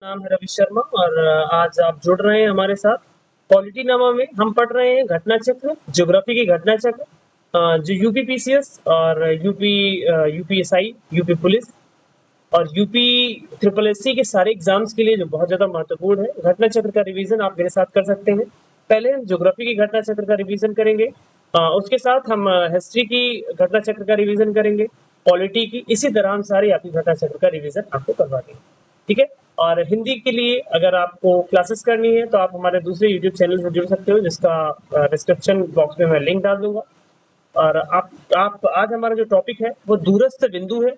नाम है रवि शर्मा और आज आप जुड़ रहे हैं हमारे साथ। पॉलिटी नामा में हम पढ़ रहे हैं घटना चक्र, ज्योग्राफी की घटना चक्र, जो यूपी पीसीएस और यूपीएसआई, यूपी पुलिस और यूपी ट्रिपल एससी के सारे एग्जाम्स के लिए जो बहुत ज्यादा महत्वपूर्ण है। घटना चक्र का रिवीजन आप मेरे साथ कर सकते हैं। पहले हम ज्योग्राफी की घटना चक्र का रिवीजन करेंगे, उसके साथ हम हिस्ट्री की घटना चक्र का रिवीजन करेंगे, पॉलिटी की, इसी तरह हम सारे आपकी घटना चक्र का रिवीजन आपको करवा देंगे। ठीक है। और हिंदी के लिए अगर आपको क्लासेस करनी है तो आप हमारे दूसरे यूट्यूब चैनल से जुड़ सकते हो, जिसका डिस्क्रिप्शन बॉक्स में मैं लिंक डाल दूंगा। और आप आज हमारा जो टॉपिक है वो दूरस्थ बिंदु है।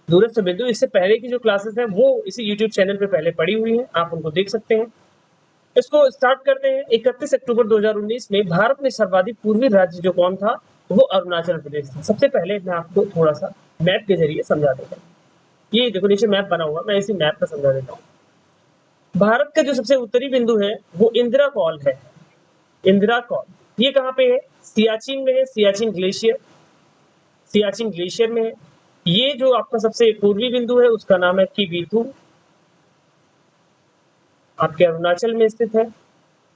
दूरस्थ बिंदु, इससे पहले की जो क्लासेस है वो इसी यूट्यूब चैनल पे पहले पड़ी हुई है, आप उनको देख सकते हैं। इसको स्टार्ट करते हैं। 31 अक्टूबर 2019 में भारत में सर्वाधिक पूर्वी राज्य जो कौन था, वो अरुणाचल प्रदेश था। सबसे पहले मैं आपको थोड़ा सा मैप के जरिए समझा देता हूँ। ये देखो नीचे मैप बना हुआ, मैं इसी मैप पर समझा देता हूँ। भारत का जो सबसे उत्तरी बिंदु है वो इंदिरा कॉल है। इंदिरा कॉल ये कहाँ पे है? सियाचिन में है। सियाचिन ग्लेशियर में है। ये जो आपका सबसे पूर्वी बिंदु है उसका नाम है किबीथू, आपके अरुणाचल में स्थित है।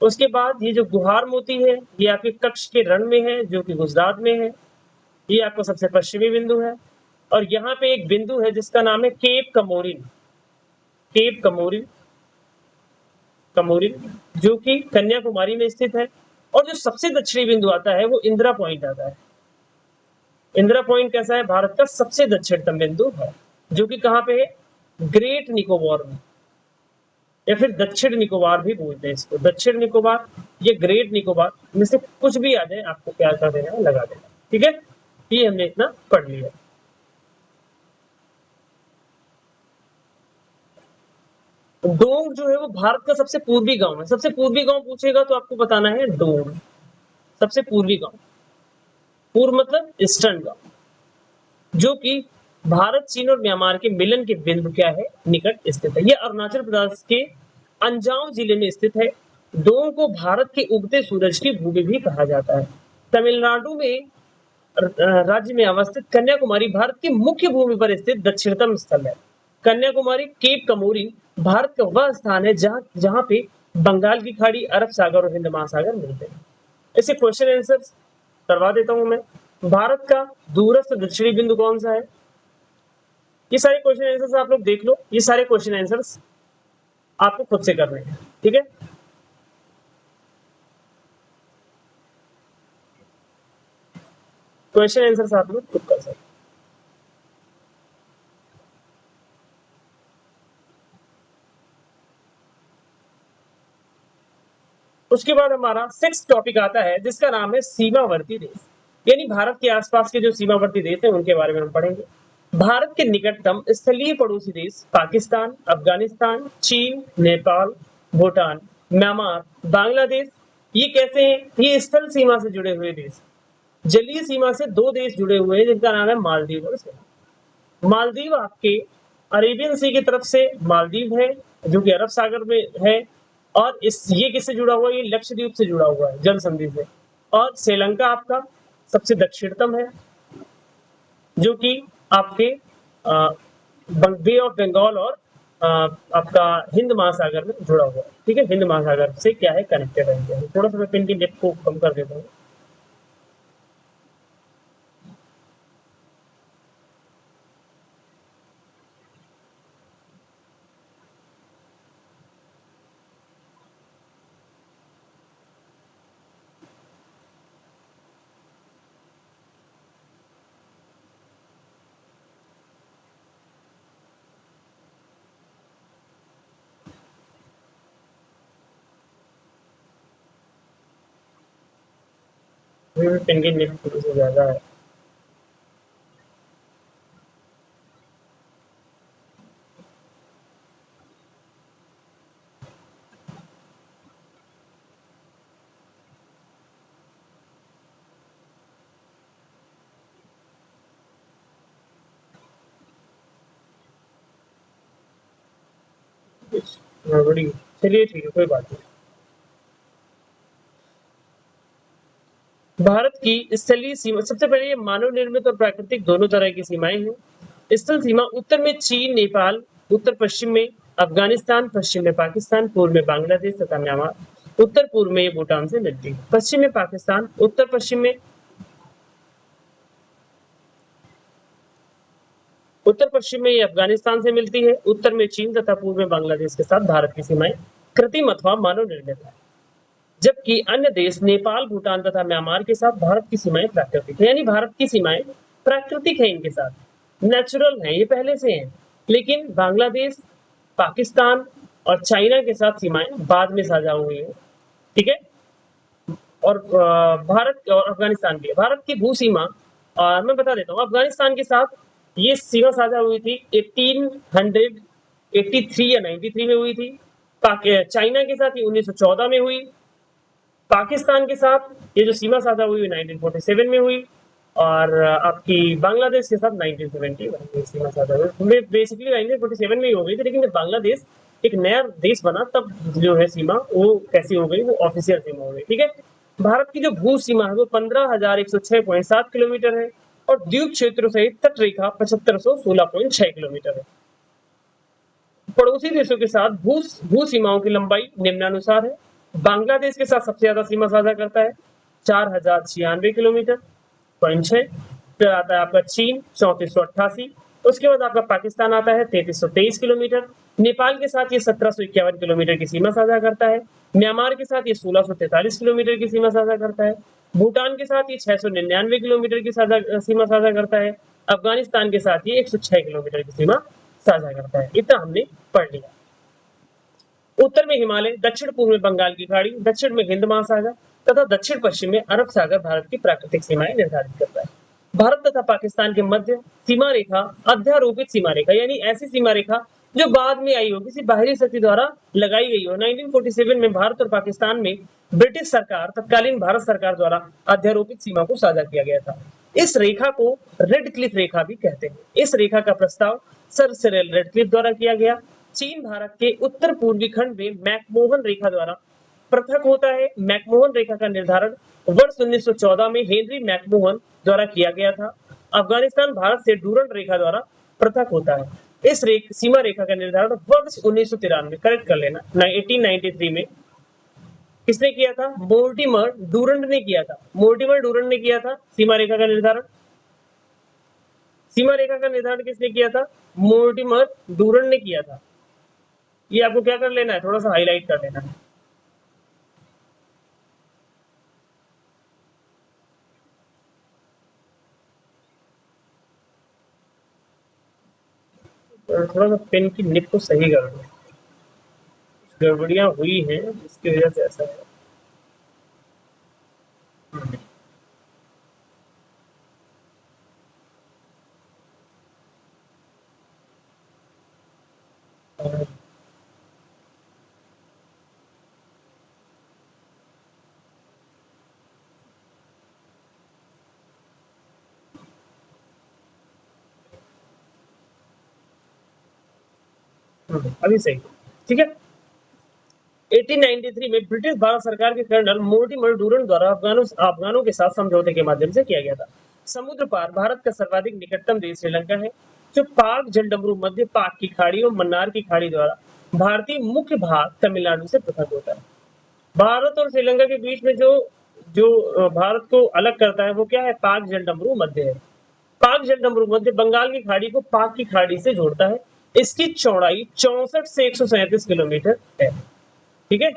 उसके बाद ये जो गुहार मोती है ये आपके कच्छ के रण में है, जो कि गुजरात में है। ये आपका सबसे पश्चिमी बिंदु है। और यहाँ पे एक बिंदु है जिसका नाम है केप कमोरिन। केप कमोरिन, कमोरिन जो कि कन्याकुमारी में स्थित है। और जो सबसे दक्षिणी बिंदु आता है वो इंदिरा पॉइंट आता है। इंदिरा पॉइंट कैसा है? भारत का सबसे दक्षिणतम बिंदु है, जो कि कहाँ पे है? ग्रेट निकोबार में, या फिर दक्षिण निकोबार भी बोलते हैं इसको। दक्षिण निकोबार या ग्रेट निकोबार में से कुछ भी आ जाए, आपको क्या कर देना है, लगा देना। ठीक है, ये हमने इतना पढ़ लिया। डोंग जो है वो भारत का सबसे पूर्वी गांव है। सबसे पूर्वी गांव पूछेगा तो आपको बताना है डोंग, सबसे पूर्वी गांव। पूर्व मतलब ईस्टर्न गांव, जो कि भारत, चीन और म्यांमार के मिलन के बिंदु क्या है, निकट स्थित है। यह अरुणाचल प्रदेश के अंजाव जिले में स्थित है। डोंग को भारत के उगते सूरज की भूमि भी कहा जाता है। तमिलनाडु में राज्य में अवस्थित कन्याकुमारी भारत की मुख्य भूमि पर स्थित दक्षिणतम स्थल है। कन्याकुमारी, केप कमोरिन भारत का वह स्थान है जहां जहां पे बंगाल की खाड़ी, अरब सागर और हिंद महासागर मिलते हैं। ऐसे क्वेश्चन आंसर करवा देता हूं मैं। भारत का दूरस्थ दक्षिणी बिंदु कौन सा है? ये सारे क्वेश्चन आंसर्स आप लोग देख लो। ये सारे क्वेश्चन आंसर्स आपको खुद से करने हैं। ठीक है, क्वेश्चन आंसर्स आप लोग खुद कर सकते हैं। उसके बाद हमारा 6 टॉपिक आता है जिसका नाम है सीमावर्ती देश। यानी भारत के आसपास के जो सीमावर्ती देश हैं उनके बारे में हम पढ़ेंगे। भारत के निकटतम स्थलीय पड़ोसी देश पाकिस्तान, अफगानिस्तान, चीन, नेपाल, भूटान, म्यांमार, बांग्लादेश। ये कैसे हैं? ये स्थल सीमा से जुड़े हुए देश। जलीय सीमा से दो देश जुड़े हुए हैं जिनका नाम है मालदीव और श्रीलंका। मालदीव आपके अरेबियन सी की तरफ से मालदीव है, जो कि अरब सागर में है। और इस ये किससे जुड़ा हुआ है? ये लक्षद्वीप से जुड़ा हुआ है, जल संधि से। और श्रीलंका आपका सबसे दक्षिणतम है, जो कि आपके बे ऑफ बंगाल और आपका हिंद महासागर में जुड़ा हुआ है। ठीक है, हिंद महासागर से क्या है, कनेक्टेड है। थोड़ा सा मैं पिन की डेप्थ को कम कर देता हूँ। पिन की डेप्थ थोड़ी सी ज्यादा है। बड़ी, चलिए ठीक है, कोई बात नहीं। भारत की स्थलीय सीमा, सबसे पहले ये मानव निर्मित और प्राकृतिक दोनों तरह की सीमाएं हैं। स्थल सीमा उत्तर में चीन, नेपाल, उत्तर पश्चिम में अफगानिस्तान, पश्चिम में पाकिस्तान, पूर्व में बांग्लादेश तथा म्यांमार, उत्तर पूर्व में ये भूटान से मिलती है। पश्चिम में पाकिस्तान, उत्तर पश्चिम में ये अफगानिस्तान से मिलती है, उत्तर में चीन तथा पूर्व में बांग्लादेश के साथ भारत की सीमाएं कृत्रिम अथवा मानव निर्मित है। जबकि अन्य देश नेपाल, भूटान तथा म्यांमार के साथ भारत की सीमाएं प्राकृतिक है। यानी भारत की सीमाएं प्राकृतिक है, इनके साथ नेचुरल है, ये पहले से है। लेकिन बांग्लादेश, पाकिस्तान और चाइना के साथ सीमाएं बाद में साझा हुई है। ठीक है। और भारत और अफगानिस्तान की, भारत की भू सीमा मैं बता देता हूँ। अफगानिस्तान के साथ ये सीमा साझा हुई थी 1883 या 93 में हुई थी। चाइना के साथ ये 1914 में हुई। पाकिस्तान के साथ ये जो सीमा साझा हुई 1947 में हुई। और आपकी बांग्लादेश के साथ 1971 में सीमा साझा हुई। बेसिकली 1947 में ही हो गई थी, लेकिन जब बांग्लादेश एक नया देश बना तब जो है सीमा वो कैसी हो गई, वो ऑफिशियल सीमा हो गई। ठीक है। भारत की जो भू सीमा है वो 15,106.7 किलोमीटर है और द्वीप क्षेत्रों सहित तट रेखा 7516.6 किलोमीटर है। पड़ोसी देशों के साथ भू सीमाओं की लंबाई निम्नानुसार है। बांग्लादेश के साथ सबसे ज्यादा सीमा साझा करता है 4096 किलोमीटर 0.6। फिर आता है आपका चीन 3488। उसके बाद आपका पाकिस्तान आता है 3323 किलोमीटर। नेपाल के साथ ये 1751 किलोमीटर की सीमा साझा करता है। म्यांमार के साथ ये 1643 किलोमीटर की सीमा साझा करता है। भूटान के साथ ये 699 किलोमीटर की सीमा साझा करता है। अफगानिस्तान के साथ ये 106 किलोमीटर की सीमा साझा करता है। इतना हमने पढ़ लिया। उत्तर में हिमालय, दक्षिण पूर्व में बंगाल की खाड़ी, दक्षिण में हिंद महासागर तथा दक्षिण पश्चिम में अरब सागर भारत की प्राकृतिक सीमाएं निर्धारित करता है। भारत तथा पाकिस्तान के मध्य सीमा रेखा अध्यारोपित सीमा रेखा, यानी ऐसी सीमा रेखा जो बाद में आई हो, किसी बाहरी शक्ति द्वारा लगाई गई हो। 1947 में भारत और पाकिस्तान में ब्रिटिश सरकार, तत्कालीन भारत सरकार द्वारा अध्यारोपित सीमा को साझा किया गया था। इस रेखा को रेड क्लिफ रेखा भी कहते हैं। इस रेखा का प्रस्ताव सर सिरिल रेडक्लिफ द्वारा किया गया। चीन भारत के उत्तर पूर्वी खंड में मैकमोहन रेखा द्वारा पृथक होता है। मैकमोहन रेखा का निर्धारण वर्ष 1914 में हेनरी मैकमोहन द्वारा किया गया था। अफगानिस्तान भारत से डूरंड रेखा द्वारा पृथक होता है। इस सीमा रेखा का निर्धारण वर्ष 1993, करेक्ट कर लेना, 1893 में किसने किया था? मोर्टिमर डूरंड ने किया था। मोर्टिमर डूरंड ने किया था सीमा रेखा का निर्धारण। सीमा रेखा का निर्धारण किसने किया था? मोर्टिमर डूरंड ने किया था। ये आपको क्या कर लेना है, थोड़ा सा हाईलाइट कर लेना है। थोड़ा सा पेन की निप को सही कर दो, गड़बड़ियां हुई हैं जिसकी वजह से ऐसा है। अभी सही, ठीक है। 1893 में ब्रिटिश भारत सरकार के कर्नल मोर्टिमर डूरंड द्वारा अफगानों के साथ समझौते के माध्यम से किया गया था। समुद्र पार भारत का सर्वाधिक निकटतम देश श्रीलंका है, जो पाक जलडमरू मध्य पाक की खाड़ी और मन्नार की खाड़ी द्वारा भारतीय मुख्य भाग तमिलनाडु से पृथक होता है। भारत और श्रीलंका के बीच में जो जो भारत को अलग करता है वो क्या है? पाक जलडमरू मध्य है। पाक जलडमरू मध्य बंगाल की खाड़ी को पाक की खाड़ी से जोड़ता है। इसकी चौड़ाई 64 से 137 किलोमीटर है। ठीक है,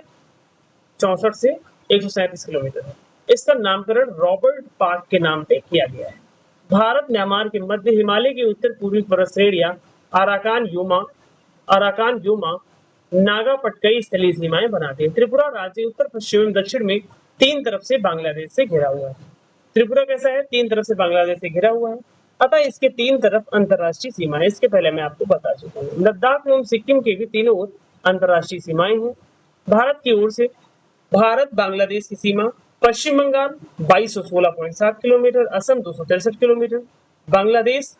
64 से 137 किलोमीटर है। इसका नामकरण रॉबर्ट पार्क के नाम पे किया गया है। भारत म्यांमार के मध्य हिमालय की उत्तर पूर्वी पर्वत श्रेणियां अराकान यूमा नागा पटकई स्थलीय सीमाएं बनाते हैं। त्रिपुरा राज्य उत्तर पश्चिम एवं दक्षिण में तीन तरफ से बांग्लादेश से घिरा हुआ है। त्रिपुरा कैसा है? तीन तरफ से बांग्लादेश से घिरा हुआ है। अतः इसके तीन तरफ अंतरराष्ट्रीय सीमाएं, इसके पहले मैं आपको बता चुका हूँ। लद्दाख एवं सिक्किम के भी तीनों ओर अंतरराष्ट्रीय सीमाएं हैं। भारत की ओर से भारत बांग्लादेश की सीमा Paschim Bengal 2216.7 kilometre, Assam 263 kilometre, Bangladesh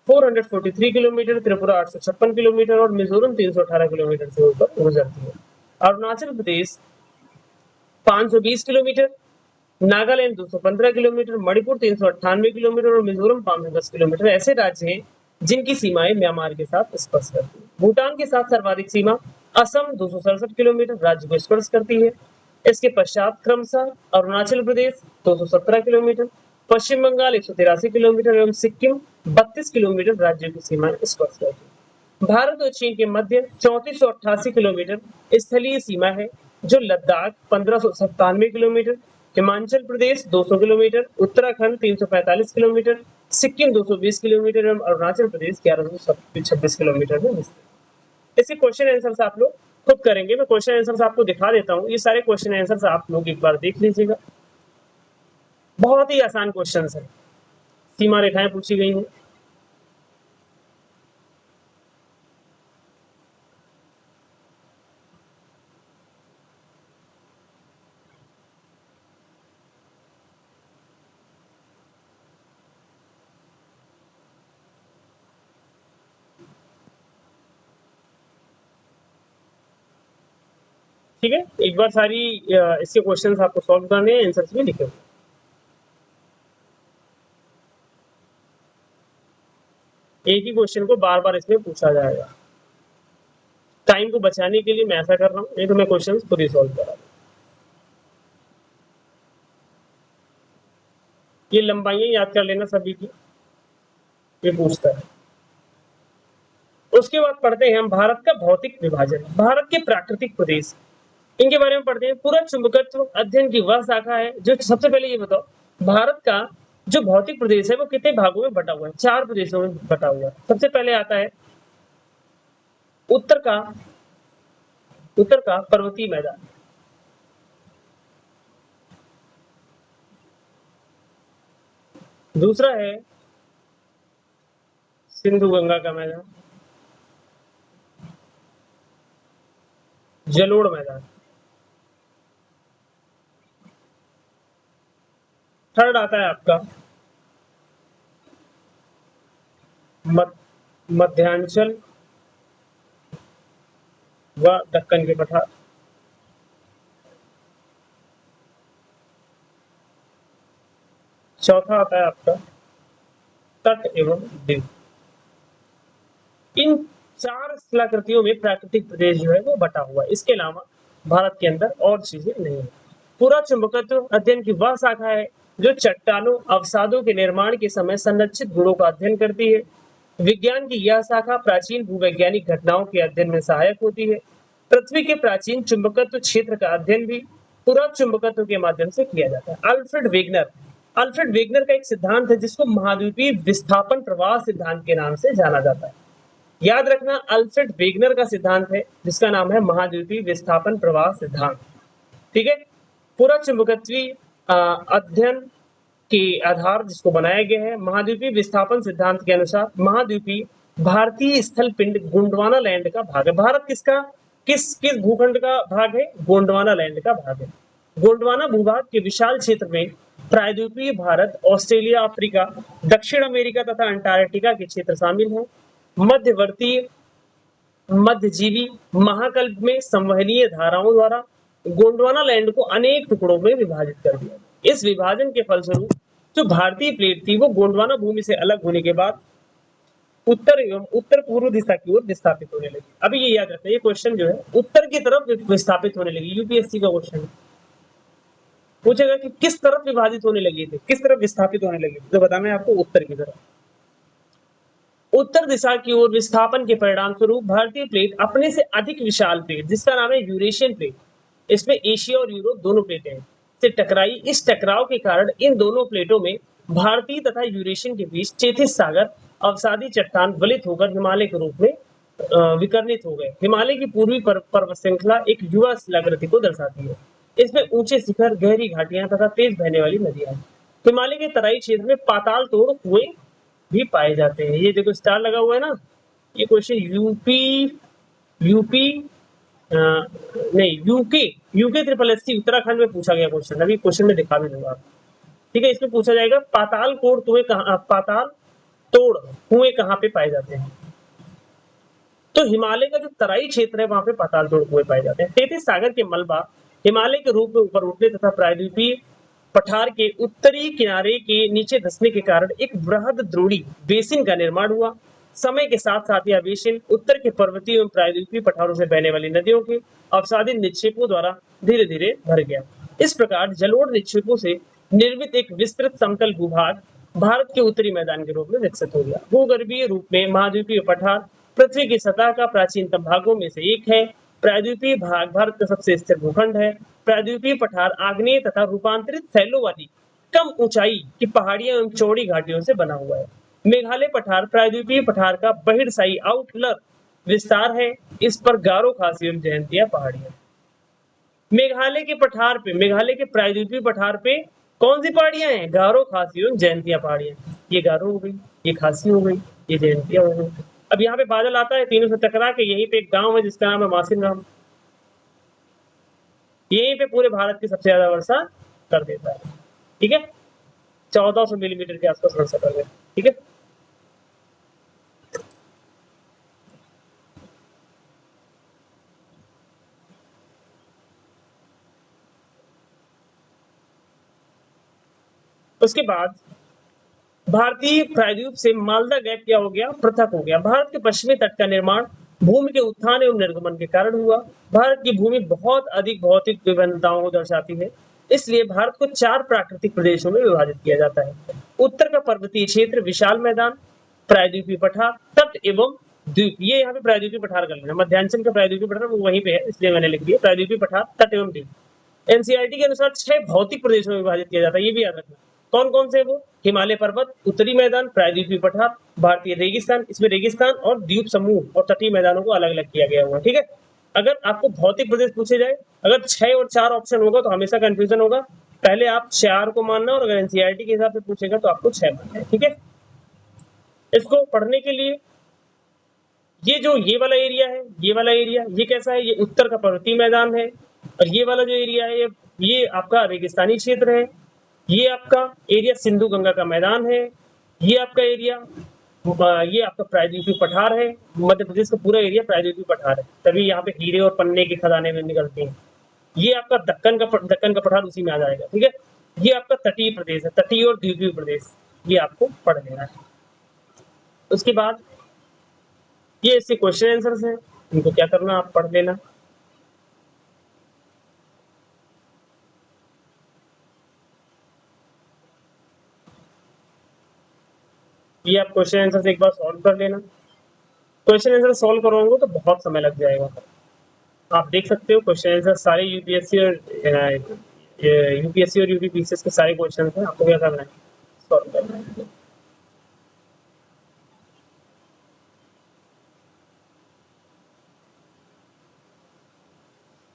443 kilometre, Tripura 856 kilometre और मिजोरम 318 किलोमीटर से ऊपर गुजरती है। Arunachal Pradesh 520 kilometre, Nagaland 215 kilometre, Manipur 398 kilometre और मिजोरम 510 किलोमीटर ऐसे राज्य हैं जिनकी सीमाएं म्यांमार के साथ स्पर्श करती है। भूटान के साथ सर्वाधिक सीमा असम 267 किलोमीटर राज्य को स्पर्श करती है। इसके पश्चात क्रमशः अरुणाचल प्रदेश 217 किलोमीटर, पश्चिम बंगाल 183 किलोमीटर एवं सिक्किम 32 किलोमीटर राज्य की सीमाएं स्पर्श करती है। भारत और चीन के मध्य 3488 किलोमीटर स्थलीय सीमा है, जो Ladakh 1597 kilometre, Himachal Pradesh 200 kilometre, Uttarakhand 345 kilometre, Sikkim 220 kilometre एवं अरुणाचल प्रदेश 1126 किलोमीटर में स्थित है। इसके क्वेश्चन आंसर आप लोग खुद करेंगे, मैं क्वेश्चन आंसर आपको दिखा देता हूँ। ये सारे क्वेश्चन आंसर आप लोग एक बार देख लीजिएगा, बहुत ही आसान क्वेश्चन है। सीमा रेखाएं पूछी गई हैं। ठीक है, एक बार सारी इसके क्वेश्चंस आपको सॉल्व करने हैं, आंसर्स भी लिखे। एक ही क्वेश्चन को बार बार इसमें पूछा जाएगा। टाइम को बचाने के लिए मैं ऐसा कर रहा हूँ, नहीं तो मैं क्वेश्चन खुद ही सॉल्व करा। ये लंबाइयां याद कर लेना सभी की, ये पूछता है। उसके बाद पढ़ते हैं हम भारत का भौतिक विभाजन, भारत के प्राकृतिक प्रदेश, इनके बारे में पढ़ते हैं। पूरा चुंबकत्व अध्ययन की वह शाखा है जो, सबसे पहले ये बताओ, भारत का जो भौतिक प्रदेश है वो कितने भागों में बटा हुआ है? 4 प्रदेशों में बटा हुआ है। सबसे पहले आता है उत्तर का पर्वतीय मैदान, दूसरा है सिंधु गंगा का मैदान, जलोढ़ मैदान, थर्ड आता है आपका मध्यांचल व दक्कन के पठार, चौथा आता है आपका तट एवं द्वीप। इन 4 स्थलाकृतियों में प्राकृतिक प्रदेश जो है वो बटा हुआ है। इसके अलावा भारत के अंदर और चीजें नहीं है। पूरा चुंबकत्व अध्ययन की वह शाखा है जो चट्टानों अवसादों के निर्माण के समय संरक्षित गुणों का अध्ययन करती है। विज्ञान की यह शाखा प्राचीन भूवैज्ञानिक घटनाओं के अध्ययन में सहायक होती है। पृथ्वी के प्राचीन चुंबकत्व क्षेत्र का अध्ययन भी पूरा चुंबकत्व के माध्यम से किया जाता है। अल्फ्रेड वेगनर का एक सिद्धांत है जिसको महाद्वीपीय विस्थापन प्रवाह सिद्धांत के नाम से जाना जाता है। याद रखना, अल्फ्रेड वेगनर का सिद्धांत है जिसका नाम है महाद्वीपीय विस्थापन प्रवाह सिद्धांत। ठीक है, पूरा चुंबकत्वीय अध्ययन के आधार जिसको बनाया गया है महाद्वीपीय विस्थापन सिद्धांत के अनुसार महाद्वीपीय भारतीय स्थल पिंड गोंडवाना लैंड का भाग है। भारत किस भूखंड का भाग है? गोंडवाना लैंड का भाग है। गोंडवाना भूभाग के विशाल क्षेत्र में प्रायद्वीपीय भारत, ऑस्ट्रेलिया, अफ्रीका, दक्षिण अमेरिका तथा अंटार्कटिका के क्षेत्र शामिल हैं। मध्यवर्ती मध्यजीवी महाकल्प में संवहनीय धाराओं द्वारा गोंडवाना लैंड को अनेक टुकड़ों में विभाजित कर दिया। इस विभाजन के फलस्वरूप जो भारतीय प्लेट थी वो गोंडवाना भूमि से अलग होने के बाद उत्तर एवं उत्तर पूर्व दिशा की ओर विस्थापित होने लगी। अभी ये याद रखना, ये क्वेश्चन जो है उत्तर की तरफ विस्थापित होने लगी। यूपीएससी का क्वेश्चन पूछेगा कि किस तरफ विभाजित होने लगी थी, किस तरफ विस्थापित होने लगी, तो बताना है आपको उत्तर की तरफ। उत्तर दिशा की ओर विस्थापन के परिणाम स्वरूप भारतीय प्लेट अपने से अधिक विशाल प्लेट जिसका नाम है यूरेशियन प्लेट, इसमें एशिया और यूरोप दोनों प्लेटें से टकराई। इस टकराव के कारण इन दोनों प्लेटों में भारतीय तथा यूरेशियन के बीच चेथिस सागर अवसादी चट्टान गलित होकर हिमालय के रूप में विकर्णित हो गए। हिमालय की पूर्वी पर्वत श्रृंखला एक युवा शिलाकृति को दर्शाती है। इसमें ऊंचे शिखर, गहरी घाटियां तथा तेज बहने वाली नदियां। हिमालय के तराई क्षेत्र में पाताल तोड़ कुएं भी पाए जाते हैं। ये देखो स्टार लगा हुआ है ना, ये question UK triple SC Uttarakhand में पूछा गया क्वेश्चन। अभी क्वेश्चन में दिखा भी दूंगा। ठीक है, इसमें पूछा जाएगा पाताल तोड़ कुएं कहाँ पे पाए जाते हैं? तो हिमालय का जो तराई क्षेत्र है वहां पे पाताल तोड़ कुएं पाए जाते हैं। तेथिस सागर के मलबा हिमालय के रूप में ऊपर उठने तथा प्रायद्वीपीय पठार के उत्तरी किनारे के नीचे धंसने के कारण एक बृहद द्रोणी बेसिन का निर्माण हुआ। समय के साथ साथ यह बेसिन उत्तर के पर्वतीय एवं प्रायद्वीपीय पठारों से बहने वाली नदियों के अवसादित निक्षेपों द्वारा धीरे धीरे भर गया। इस प्रकार जलोढ़ निक्षेपों से निर्मित एक विस्तृत समतल भूभाग भारत के उत्तरी मैदान के रूप में विकसित हो गया। भूगर्भीय रूप में महाद्वीपीय पठार पृथ्वी की सतह का प्राचीनतम भागों में से एक है। प्रायद्वीपीय भाग भारत का सबसे स्थिर भूखंड है। प्रायद्वीपीय पठार आग्नेय तथा रूपांतरित फैलों वाली कम ऊंचाई की पहाड़ियों एवं चौड़ी घाटियों से बना हुआ है। मेघालय पठार प्रायद्वीपीय पठार का बहिर्साई आउटलर विस्तार है। इस पर गारो खासी एवं जयंतिया पहाड़ियां। मेघालय के पठार पे, मेघालय के प्रायद्वीपीय पठार पे कौन सी पहाड़ियां हैं? गारो, खासी एवं जयंतिया पहाड़ियां। ये गारो हो गई, ये खासी हो गई, ये जयंतिया हो गई। अब यहाँ पे बादल आता है, तीनों से टकरा के यहीं पे एक गांव है जिसका नाम है मासिन गांव। यहीं पे पूरे भारत की सबसे ज्यादा वर्षा कर देता है। ठीक है, 1400 मिलीमीटर के आसपास वर्षा कर देता है। ठीक है, उसके बाद भारतीय प्रायद्वीप से मालदा गैप क्या हो गया? पृथक हो गया। भारत के पश्चिमी तट का निर्माण भूमि के उत्थान एवं निर्गमन के कारण हुआ। भारत की भूमि बहुत अधिक भौतिक विभिन्नताओं को दर्शाती है, इसलिए भारत को 4 प्राकृतिक प्रदेशों में विभाजित किया जाता है। उत्तर का पर्वतीय क्षेत्र विशाल मैदान, प्रायद्वीपीय पठार, तट एवं द्वीप। ये यहाँ पे प्रायद्वीपीय पठार कर लेना। मध्यांचल का प्रायद्वीपीय पठार वो वहीं पे है, इसलिए मैंने लिख दिया प्रायद्वीपीय पठार, तट एवं द्वीप। एनसीईआरटी के अनुसार 6 भौतिक प्रदेशों में विभाजित किया जाता है, ये भी याद रखना। कौन कौन से? वो हिमालय पर्वत, उत्तरी मैदान, प्रायद्वीपीय पठार, भारतीय रेगिस्तान। इसमें रेगिस्तान और द्वीप समूह और तटीय मैदानों को अलग अलग किया गया हुआ है। ठीक है, अगर आपको भौतिक प्रदेश पूछे जाए, अगर 6 और 4 ऑप्शन होगा तो हमेशा कंफ्यूजन होगा। पहले आप 4 को मानना, और अगर एनसीईआरटी के हिसाब से पूछेगा तो आपको 6 मानना है। ठीक है, इसको पढ़ने के लिए ये जो ये वाला एरिया है, ये वाला एरिया ये कैसा है? ये उत्तर का पर्वतीय मैदान है। और ये वाला जो एरिया है ये आपका रेगिस्तानी क्षेत्र है। ये आपका एरिया सिंधु गंगा का मैदान है। ये आपका एरिया ये आपका प्रायद्वीपीय पठार है। मध्य प्रदेश का पूरा एरिया प्रायद्वीपीय पठार है, तभी यहाँ पे हीरे और पन्ने की खदानें में निकलती हैं। ये आपका दक्कन का पठार उसी में आ जाएगा। ठीक है, ये आपका तटीय प्रदेश है, तटीय और द्वीपीय प्रदेश, ये आपको पढ़ लेना है। उसके बाद ये इससे क्वेश्चन आंसर्स हैं, इनको क्या करना आप पढ़ लेना। ये आप क्वेश्चन आंसर एक बार सॉल्व कर लेना। क्वेश्चन आंसर सॉल्व करोगे तो बहुत समय लग जाएगा। आप देख सकते हो क्वेश्चन आंसर सारे यूपीएससी और यूपीपीसीएस के सारे क्वेश्चन हैं। आपको क्या करना है? सॉल्व करना है।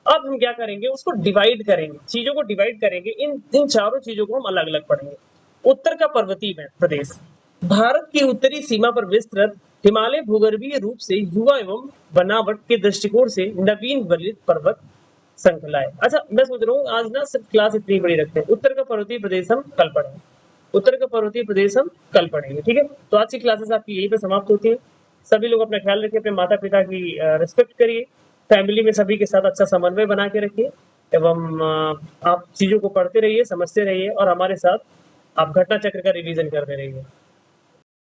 अब हम क्या करेंगे? उसको डिवाइड करेंगे, चीजों को डिवाइड करेंगे। इन चारों चीजों को हम अलग अलग पढ़ेंगे। उत्तर का पर्वतीय प्रदेश भारत की उत्तरी सीमा पर विस्तृत हिमालय भूगर्भीय रूप से युवा एवं बनावट के दृष्टिकोण से नवीन वलित पर्वत श्रृंखला है। अच्छा, मैं सोच रहा हूँ आज ना सिर्फ क्लास इतनी बड़ी रखते हैं। उत्तर का पर्वतीय प्रदेश हम कल पढ़ेंगे। उत्तर का पर्वतीय प्रदेश हम कल पढ़ेंगे। ठीक है, तो आज की क्लासेस आपकी यहीं पे समाप्त होती है। सभी लोग अपना ख्याल रखिए, अपने माता पिता की रिस्पेक्ट करिए, फैमिली में सभी के साथ अच्छा समन्वय बना के रखिए, एवं आप चीजों को पढ़ते रहिए, समझते रहिए, और हमारे साथ आप घटना चक्र का रिवीजन करते रहिए।